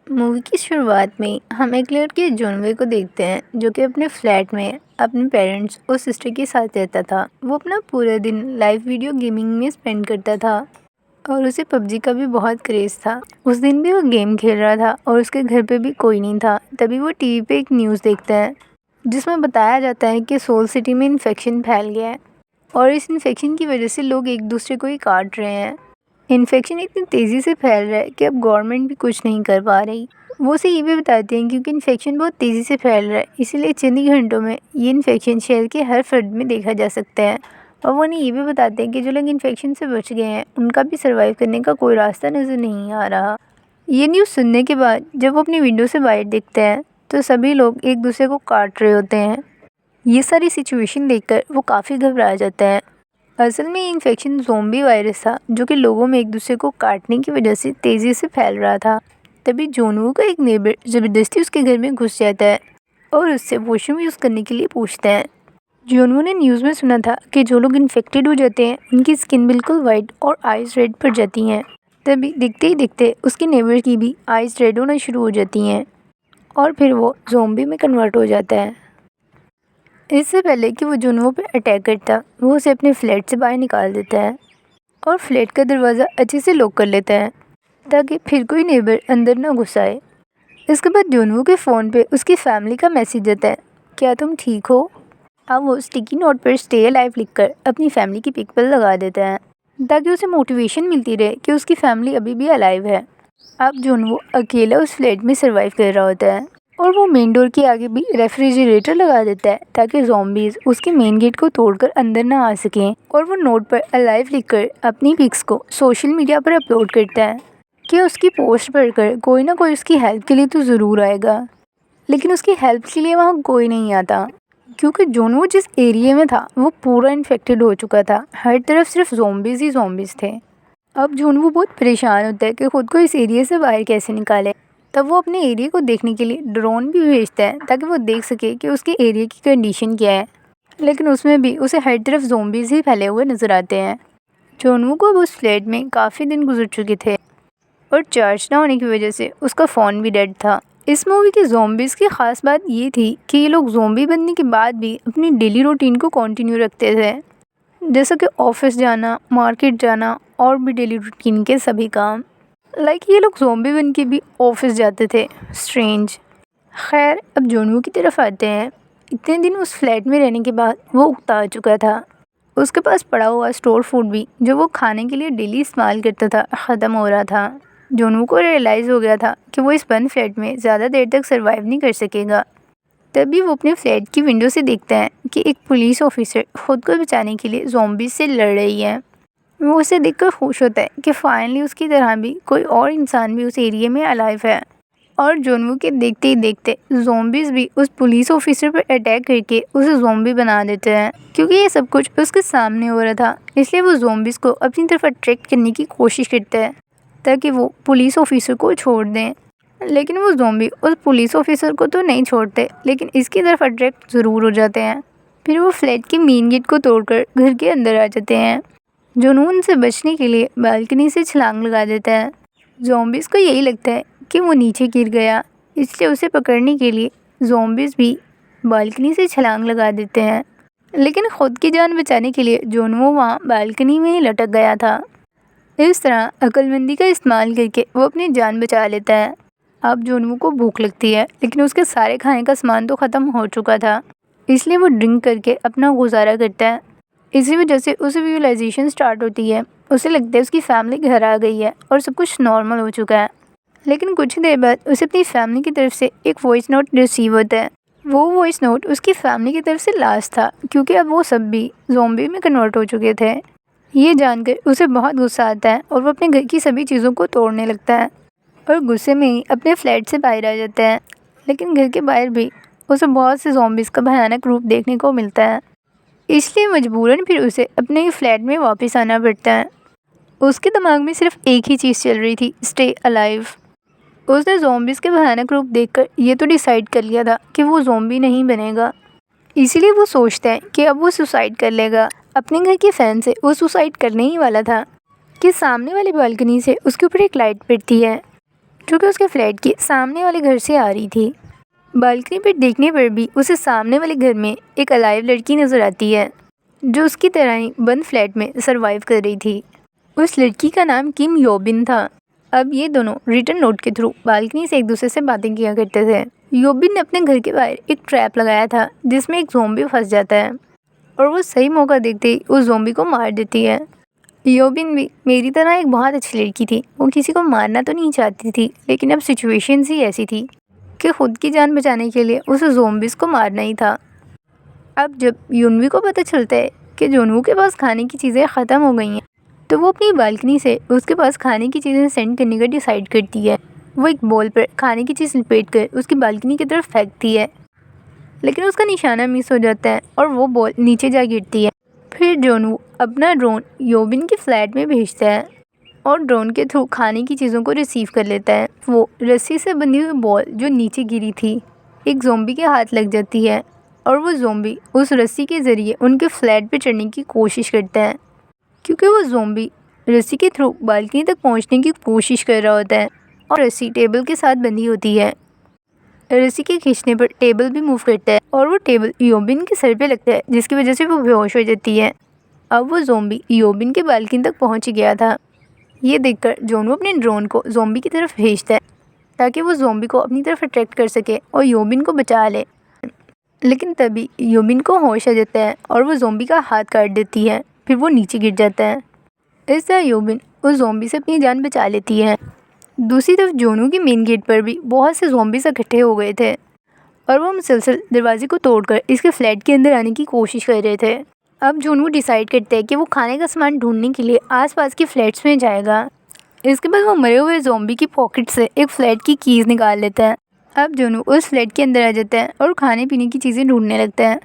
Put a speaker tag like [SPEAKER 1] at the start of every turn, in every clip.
[SPEAKER 1] Movie की शुरुआत में हम एक लड़के जॉनवे को देखते हैं जो कि अपने फ्लैट में अपने पेरेंट्स और सिस्टर के साथ रहता था। वो अपना पूरा दिन लाइव वीडियो गेमिंग में स्पेंड करता था और उसे पबजी का भी बहुत क्रेज़ था। उस दिन भी वो गेम खेल रहा था और उसके घर पे भी कोई नहीं था। तभी वो टीवी पे एक न्यूज़ देखता है जिसमें बताया जाता है कि सोल सिटी में इन्फेक्शन फैल गया है और इस इन्फेक्शन की वजह से लोग एक दूसरे को ही काट रहे हैं। इन्फेक्शन इतनी तेज़ी से फैल रहा है कि अब गवर्नमेंट भी कुछ नहीं कर पा रही। वो उसे ये भी बताते हैं क्योंकि इन्फेक्शन बहुत तेज़ी से फैल रहा है, इसीलिए चंद ही घंटों में ये इन्फेक्शन शहर के हर फर्द में देखा जा सकता है। और वो उन्हें ये भी बताते हैं कि जो लोग इन्फेक्शन से बच गए हैं उनका भी सर्वाइव करने का कोई रास्ता नज़र नहीं आ रहा। ये न्यूज़ सुनने के बाद जब वो अपनी विंडो से बाहर देखते हैं तो सभी लोग एक दूसरे को काट रहे होते हैं। ये सारी सिचुएशन देखकर वो काफ़ी घबरा जाता है। असल में ये इन्फेक्शन ज़ोंबी वायरस था जो कि लोगों में एक दूसरे को काटने की वजह से तेज़ी से फैल रहा था। तभी जोनवू का एक नेबर ज़बरदस्ती उसके घर में घुस जाता है और उससे वॉशरूम यूज़ करने के लिए पूछता है। जोनवू ने न्यूज़ में सुना था कि जो लोग इन्फेक्टेड हो जाते हैं उनकी स्किन बिल्कुल वाइट और आइज़ रेड पड़ जाती हैं। तभी दिखते ही दिखते उसके नेबर की भी आइज़ रेड होना शुरू हो जाती हैं और फिर वो ज़ोंबी में कन्वर्ट हो जाता है। इससे पहले कि वो जुनवो पे अटैक करता, वो उसे अपने फ्लैट से बाहर निकाल देता है और फ्लैट का दरवाज़ा अच्छे से लॉक कर लेता है ताकि फिर कोई नेबर अंदर ना घुस आए। इसके बाद जुनवो के फ़ोन पे उसकी फैमिली का मैसेज आता है, क्या तुम ठीक हो? अब वो स्टिकी नोट पर स्टे अलाइव लिखकर अपनी फैमिली की पिक पर लगा देता है ताकि उसे मोटिवेशन मिलती रहे कि उसकी फैमिली अभी भी अलाइव है। अब जुनवो अकेला उस फ्लैट में सर्वाइव कर रहा होता है और वो मेन डोर के आगे भी रेफ्रिजरेटर लगा देता है ताकि ज़ॉम्बीज़ उसके मेन गेट को तोड़कर अंदर ना आ सकें। और वो नोट पर अलाइव लिखकर अपनी पिक्स को सोशल मीडिया पर अपलोड करता है कि उसकी पोस्ट पढ़कर कोई ना कोई उसकी हेल्प के लिए तो ज़रूर आएगा। लेकिन उसकी हेल्प के लिए वहाँ कोई नहीं आता क्योंकि जोनवो जिस एरिया में था वो पूरा इन्फेक्टेड हो चुका था। हर तरफ सिर्फ ज़ॉम्बीज़ ही ज़ॉम्बीज़ थे। अब जोनवो बहुत परेशान होता है कि ख़ुद को इस एरिया से बाहर कैसे निकाले। तब वो अपने एरिया को देखने के लिए ड्रोन भी भेजता है ताकि वो देख सके कि उसके एरिया की कंडीशन क्या है। लेकिन उसमें भी उसे हर तरफ ज़ॉम्बीज़ ही फैले हुए नज़र आते हैं। जोनवू को अब उस फ्लैट में काफ़ी दिन गुजर चुके थे और चार्ज ना होने की वजह से उसका फ़ोन भी डेड था। इस मूवी की ज़ॉम्बीज़ की ख़ास बात ये थी कि ये लोग ज़ॉम्बी बनने के बाद भी अपनी डेली रूटीन को कंटिन्यू रखते थे, जैसे कि ऑफिस जाना, मार्केट जाना और भी डेली रूटीन के सभी काम। ये लोग ज़ॉम्बी बन के भी ऑफिस जाते थे। स्ट्रेंज। खैर, अब जोनवू की तरफ आते हैं। इतने दिन उस फ्लैट में रहने के बाद वो उकता चुका था। उसके पास पड़ा हुआ स्टोर फूड भी जो वो खाने के लिए डेली इस्तेमाल करता था ख़त्म हो रहा था। जोनवू को रियलाइज़ हो गया था कि वो इस बंद फ्लैट में ज़्यादा देर तक सर्वाइव नहीं कर सकेगा। तभी वो अपने फ्लैट की विंडो से देखता है कि एक पुलिस ऑफिसर ख़ुद को बचाने के लिए ज़ॉम्बीज़ से लड़ रही है। वो उसे देखकर खुश होता है कि फाइनली उसकी तरह भी कोई और इंसान भी उस एरिया में अलाइव है। और जोनवू के देखते ही देखते ज़ॉम्बीज़ भी उस पुलिस ऑफिसर पर अटैक करके उसे ज़ॉम्बी बना देते हैं। क्योंकि ये सब कुछ उसके सामने हो रहा था, इसलिए वो ज़ॉम्बीज़ को अपनी तरफ अट्रैक्ट करने की कोशिश करता है ताकि वो पुलिस ऑफिसर को छोड़ दें। लेकिन वो ज़ॉम्बी उस पुलिस ऑफिसर को तो नहीं छोड़ते, लेकिन इसकी तरफ अट्रैक्ट ज़रूर हो जाते हैं। फिर वो फ्लैट के मेन गेट को तोड़कर घर के अंदर आ जाते हैं। जुनून से बचने के लिए बालकनी से छलांग लगा देता है। ज़ॉम्बीज़ को यही लगता है कि वो नीचे गिर गया, इसलिए उसे पकड़ने के लिए ज़ॉम्बीज़ भी बालकनी से छलांग लगा देते हैं। लेकिन ख़ुद की जान बचाने के लिए जोनवो वहाँ बालकनी में ही लटक गया था। इस तरह अक्लमंदी का इस्तेमाल करके वो अपनी जान बचा लेता है। अब जोनवो को भूख लगती है, लेकिन उसके सारे खाने का सामान तो ख़त्म हो चुका था, इसलिए वो ड्रिंक करके अपना गुजारा करता है। इसी वजह से उसे विजुअलाइजेशन स्टार्ट होती है। उसे लगता है उसकी फैमिली घर आ गई है और सब कुछ नॉर्मल हो चुका है। लेकिन कुछ देर बाद उसे अपनी फैमिली की तरफ से एक वॉइस नोट रिसीव होता है। वो वॉइस नोट उसकी फैमिली की तरफ से लास्ट था क्योंकि अब वो सब भी ज़ॉम्बी में कन्वर्ट हो चुके थे। ये जानकर उसे बहुत गुस्सा आता है और वो अपने घर की सभी चीज़ों को तोड़ने लगता है और गुस्से में ही अपने फ्लैट से बाहर आ जाता है। लेकिन घर के बाहर भी उसे बहुत से ज़ॉम्बीज़ का भयानक रूप देखने को मिलता है, इसलिए मजबूरन फिर उसे अपने ही फ्लैट में वापस आना पड़ता है। उसके दिमाग में सिर्फ एक ही चीज़ चल रही थी, स्टे अलाइव। उसने ज़ॉम्बीज़ के भयानक रूप देखकर ये तो डिसाइड कर लिया था कि वो ज़ॉम्बी नहीं बनेगा, इसीलिए वो सोचता है कि अब वो सुसाइड कर लेगा। अपने घर के फ़ैन से वो सुसाइड करने ही वाला था कि सामने वाली बालकनी से उसके ऊपर एक लाइट पड़ती है। जो कि उसके फ्लैट के सामने वाले घर से आ रही थी। बालकनी पर देखने पर भी उसे सामने वाले घर में एक अलाइव लड़की नज़र आती है जो उसकी तरह ही बंद फ्लैट में सरवाइव कर रही थी। उस लड़की का नाम किम योबिन था। अब ये दोनों रिटर्न नोट के थ्रू बालकनी से एक दूसरे से बातें किया करते थे। योबिन ने अपने घर के बाहर एक ट्रैप लगाया था जिसमें एक ज़ॉम्बी फंस जाता है और वो सही मौका देखते ही उस ज़ॉम्बी को मार देती है। योबिन भी मेरी तरह एक बहुत अच्छी लड़की थी। वो किसी को मारना तो नहीं चाहती थी, लेकिन अब सिचुएशन ही ऐसी थी कि खुद की जान बचाने के लिए उसे ज़ॉम्बीज़ को मारना ही था। अब जब युनवी को पता चलता है कि जोनवू के पास खाने की चीज़ें ख़त्म हो गई हैं, तो वो अपनी बालकनी से उसके पास खाने की चीज़ें सेंड करने का डिसाइड करती है। वो एक बॉल पर खाने की चीज़ लपेट कर उसकी बालकनी की तरफ फेंकती है, लेकिन उसका निशाना मिस हो जाता है और वो बॉल नीचे जा गिरती है। फिर जोनवू अपना ड्रोन योबिन के फ्लैट में भेजता है और ड्रोन के थ्रू खाने की चीज़ों को रिसीव कर लेता है। वो रस्सी से बंधी हुई बॉल जो नीचे गिरी थी एक ज़ॉम्बी के हाथ लग जाती है और वो ज़ॉम्बी उस रस्सी के ज़रिए उनके फ्लैट पे चढ़ने की कोशिश करता है, क्योंकि वो ज़ॉम्बी रस्सी के थ्रू बालकनी तक पहुंचने की कोशिश कर रहा होता है और रस्सी टेबल के साथ बंधी होती है। रस्सी के खींचने पर टेबल भी मूव करता है और वो टेबल योबिन के सर पे लगता है, जिसकी वजह से वो बेहोश हो जाती है। अब वो ज़ॉम्बी योबिन के बालकनी तक पहुंच गया था। ये देखकर जोनवू अपने ड्रोन को ज़ॉम्बी की तरफ भेजता है ताकि वो ज़ॉम्बी को अपनी तरफ अट्रैक्ट कर सके और योबिन को बचा ले। लेकिन तभी योबिन को होश आ जाता है और वो ज़ॉम्बी का हाथ काट देती है। फिर वो नीचे गिर जाता है। इस तरह योबिन उस ज़ॉम्बी से अपनी जान बचा लेती है। दूसरी तरफ जोनू के मेन गेट पर भी बहुत से ज़ॉम्बीज़ इकट्ठे हो गए थे और वो मुसलसल दरवाजे को तोड़कर इसके फ्लैट के अंदर आने की कोशिश कर रहे थे। अब जोनू डिसाइड करता है कि वो खाने का सामान ढूंढने के लिए आसपास के फ्लैट्स में जाएगा। इसके बाद वो मरे हुए ज़ॉम्बी की पॉकेट से एक फ्लैट की कीज़ निकाल लेता है। अब जोनू उस फ्लैट के अंदर आ जाता है और खाने पीने की चीज़ें ढूंढने लगता है।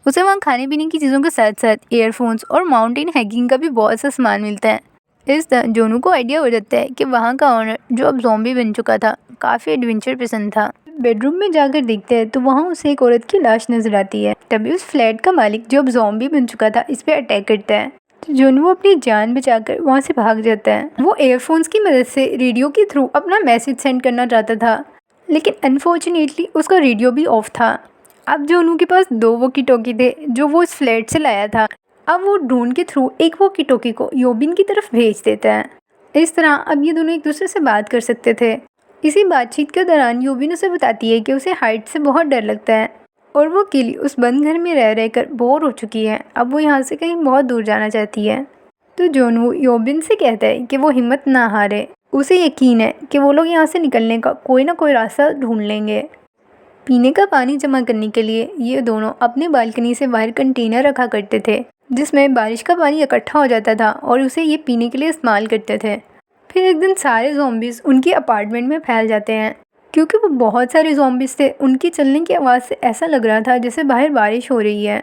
[SPEAKER 1] उसे वहाँ खाने पीने की चीज़ों के साथ साथ ईयरफोन्स और माउंटेन हैकिंग का भी बहुत सा सामान मिलता है। इस तरह जोनू को आइडिया हो जाता है कि वहाँ का ओनर, जो अब ज़ॉम्बी बन चुका था, काफ़ी एडवेंचर पसंद था। बेडरूम में जाकर देखते हैं तो वहाँ उसे एक औरत की लाश नजर आती है। तभी उस फ्लैट का मालिक, जो अब ज़ॉम्बी बन चुका था, इस पर अटैक करता है। तो जोनू अपनी जान बचाकर वहाँ से भाग जाता है। वो एयरफोन्स की मदद से रेडियो के थ्रू अपना मैसेज सेंड करना चाहता था, लेकिन अनफॉर्चुनेटली उसका रेडियो भी ऑफ था। अब जोनू के पास 2 वॉकी टॉकी थे जो वो इस फ्लैट से लाया था। अब वो ड्रोन के थ्रू एक वॉकी टॉकी को योबिन की तरफ भेज देता है। इस तरह अब ये दोनों एक दूसरे से बात कर सकते थे। इसी बातचीत के दौरान योबिन उसे बताती है कि उसे हाइट से बहुत डर लगता है और वो अकेली उस बंद घर में रह रहकर बोर हो चुकी है। अब वो यहाँ से कहीं बहुत दूर जाना चाहती है। तो जोनू योबिन से कहता है कि वो हिम्मत ना हारे। उसे यकीन है कि वो लोग यहाँ से निकलने का कोई ना कोई रास्ता ढूंढ लेंगे। पीने का पानी जमा करने के लिए ये दोनों अपनी बालकनी से बाहर कंटेनर रखा करते थे, जिसमें बारिश का पानी इकट्ठा हो जाता था और उसे ये पीने के लिए इस्तेमाल करते थे। फिर एक दिन सारे ज़ॉम्बीज़ उनके अपार्टमेंट में फैल जाते हैं। क्योंकि वो बहुत सारे ज़ॉम्बीज़ थे, उनकी चलने की आवाज़ से ऐसा लग रहा था जैसे बाहर बारिश हो रही है,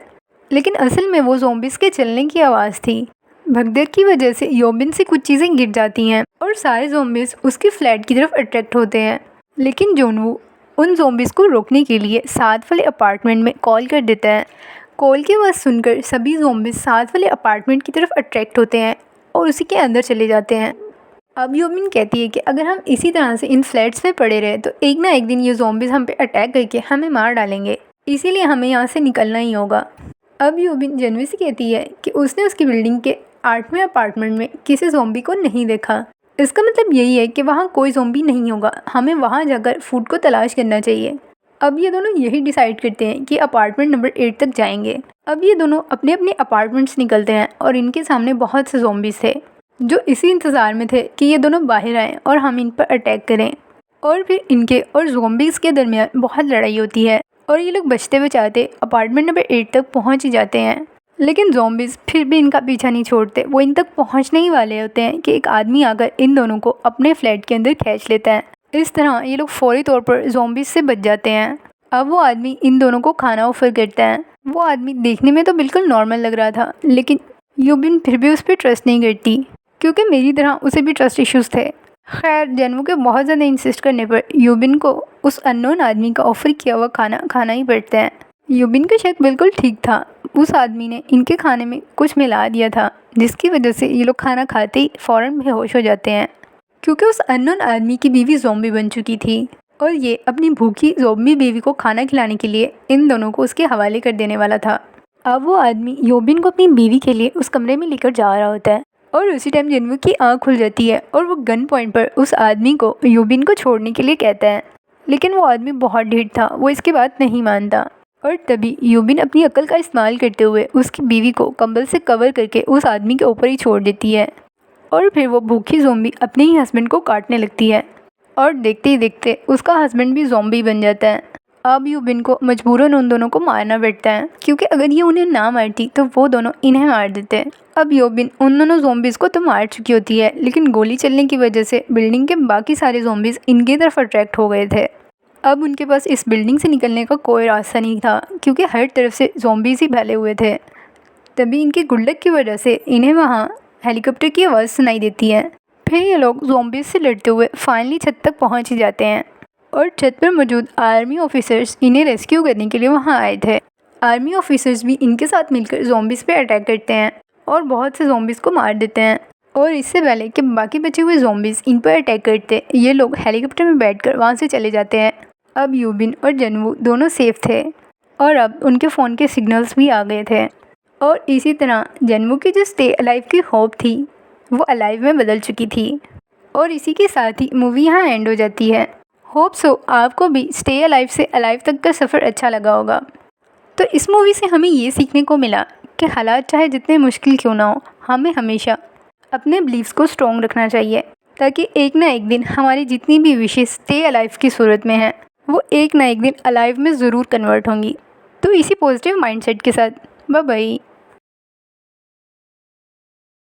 [SPEAKER 1] लेकिन असल में वो ज़ॉम्बीज़ के चलने की आवाज़ थी। भगदड़ की वजह से योबिन से कुछ चीज़ें गिर जाती हैं और सारे ज़ॉम्बीज़ उसके फ्लैट की तरफ अट्रैक्ट होते हैं। लेकिन जोनवू उन ज़ॉम्बीज़ को रोकने के लिए साथ वाले अपार्टमेंट में कॉल कर देता है। कॉल की आवाज़ सुनकर सभी ज़ॉम्बीज़ साथ वाले अपार्टमेंट की तरफ अट्रैक्ट होते हैं और उसी के अंदर चले जाते हैं। अब योबिन कहती है कि अगर हम इसी तरह से इन फ्लैट्स में पड़े रहे तो एक ना एक दिन ये ज़ॉम्बीज़ हम पे अटैक करके हमें मार डालेंगे, इसीलिए हमें यहाँ से निकलना ही होगा। अब योबिन जनवी से कहती है कि उसने उसकी बिल्डिंग के 8वें अपार्टमेंट में किसी ज़ॉम्बी को नहीं देखा। इसका मतलब यही है कि वहाँ कोई ज़ॉम्बी नहीं होगा, हमें वहाँ जाकर फूड को तलाश करना चाहिए। अब ये दोनों यही डिसाइड करते हैं कि अपार्टमेंट नंबर 8 तक जाएंगे। अब ये दोनों अपने अपने अपार्टमेंट्स निकलते हैं और इनके सामने बहुत से ज़ॉम्बीज़ थे जो इसी इंतज़ार में थे कि ये दोनों बाहर आएँ और हम इन पर अटैक करें। और फिर इनके और ज़ॉम्बीज़ के दरमियान बहुत लड़ाई होती है और ये लोग बचते बचाते अपार्टमेंट नंबर 8 तक पहुँच ही जाते हैं। लेकिन ज़ॉम्बीज़ फिर भी इनका पीछा नहीं छोड़ते। वो इन तक पहुँचने ही वाले होते हैं कि एक आदमी आकर इन दोनों को अपने फ्लैट के अंदर खींच लेता है। इस तरह ये लोग फौरी तौर पर ज़ॉम्बीज़ से बच जाते हैं। अब वो आदमी इन दोनों को खाना ऑफर करता है। वो आदमी देखने में तो बिल्कुल नॉर्मल लग रहा था, लेकिन योबिन फिर भी उस पर ट्रस्ट नहीं करती, क्योंकि मेरी तरह उसे भी ट्रस्ट इश्यूज़ थे। खैर, जनवू के बहुत ज़्यादा इंसिस्ट करने पर योबिन को उस अननोन आदमी का ऑफर किया हुआ खाना खाना ही पड़ता है। योबिन का शक बिल्कुल ठीक था। उस आदमी ने इनके खाने में कुछ मिला दिया था, जिसकी वजह से ये लोग खाना खाते ही फ़ौरन बेहोश हो जाते हैं। क्योंकि उस अननोन आदमी की बीवी ज़ॉम्बी बन चुकी थी और ये अपनी भूखी ज़ॉम्बी बीवी को खाना खिलाने के लिए इन दोनों को उसके हवाले कर देने वाला था। अब वो आदमी योबिन को अपनी बीवी के लिए उस कमरे में लेकर जा रहा होता है और उसी टाइम जिन्वू की आँख खुल जाती है और वो गन पॉइंट पर उस आदमी को योबिन को छोड़ने के लिए कहता है, लेकिन वो आदमी बहुत ढीठ था, वो इसकी बात नहीं मानता। और तभी योबिन अपनी अक्ल का इस्तेमाल करते हुए उसकी बीवी को कंबल से कवर करके उस आदमी के ऊपर ही छोड़ देती है और फिर वो भूखी ज़ॉम्बी अपने ही हस्बैंड को काटने लगती है और देखते ही देखते उसका हस्बैंड भी ज़ॉम्बी बन जाता है। अब योबिन को मजबूरन उन दोनों को मारना पड़ता है, क्योंकि अगर ये उन्हें ना मारती तो वो दोनों इन्हें मार देते। अब योबिन उन दोनों ज़ॉम्बीज़ को तो मार चुकी होती है, लेकिन गोली चलने की वजह से बिल्डिंग के बाकी सारे ज़ॉम्बीज़ इनकी तरफ अट्रैक्ट हो गए थे। अब उनके पास इस बिल्डिंग से निकलने का कोई रास्ता नहीं था, क्योंकि हर तरफ से ज़ॉम्बीज़ ही फैले हुए थे। तभी इनकी गुल्लक की वजह से इन्हें वहाँ हेलीकॉप्टर की आवाज़ सुनाई देती है। फिर ये लोग ज़ॉम्बीज़ से लड़ते हुए फाइनली छत तक पहुँच ही जाते हैं और छत पर मौजूद आर्मी ऑफिसर्स इन्हें रेस्क्यू करने के लिए वहाँ आए थे। आर्मी ऑफिसर्स भी इनके साथ मिलकर ज़ॉम्बीज़ पे अटैक करते हैं और बहुत से ज़ॉम्बीज़ को मार देते हैं। और इससे पहले कि बाकी बचे हुए ज़ॉम्बीज़ इन पर अटैक करते, ये लोग हेलीकॉप्टर में बैठकर वहाँ से चले जाते हैं। अब योबिन और जिन्वू दोनों सेफ थे और अब उनके फ़ोन के सिग्नल्स भी आ गए थे और इसी तरह जिन्वू की जो स्टे अलाइव की होप थी वो अलाइव में बदल चुकी थी। और इसी के साथ ही मूवी यहाँ एंड हो जाती है। होप सो आपको भी स्टे अलाइव से अलाइव तक का सफ़र अच्छा लगा होगा। तो इस मूवी से हमें ये सीखने को मिला कि हालात चाहे जितने मुश्किल क्यों ना हो, हमें हमेशा अपने बिलीव्स को स्ट्रॉन्ग रखना चाहिए, ताकि एक ना एक दिन हमारी जितनी भी विशेष स्टे अलाइव की सूरत में हैं वो एक ना एक दिन अलाइव में ज़रूर कन्वर्ट होंगी। तो इसी पॉजिटिव माइंडसेट के साथ बाय बाय।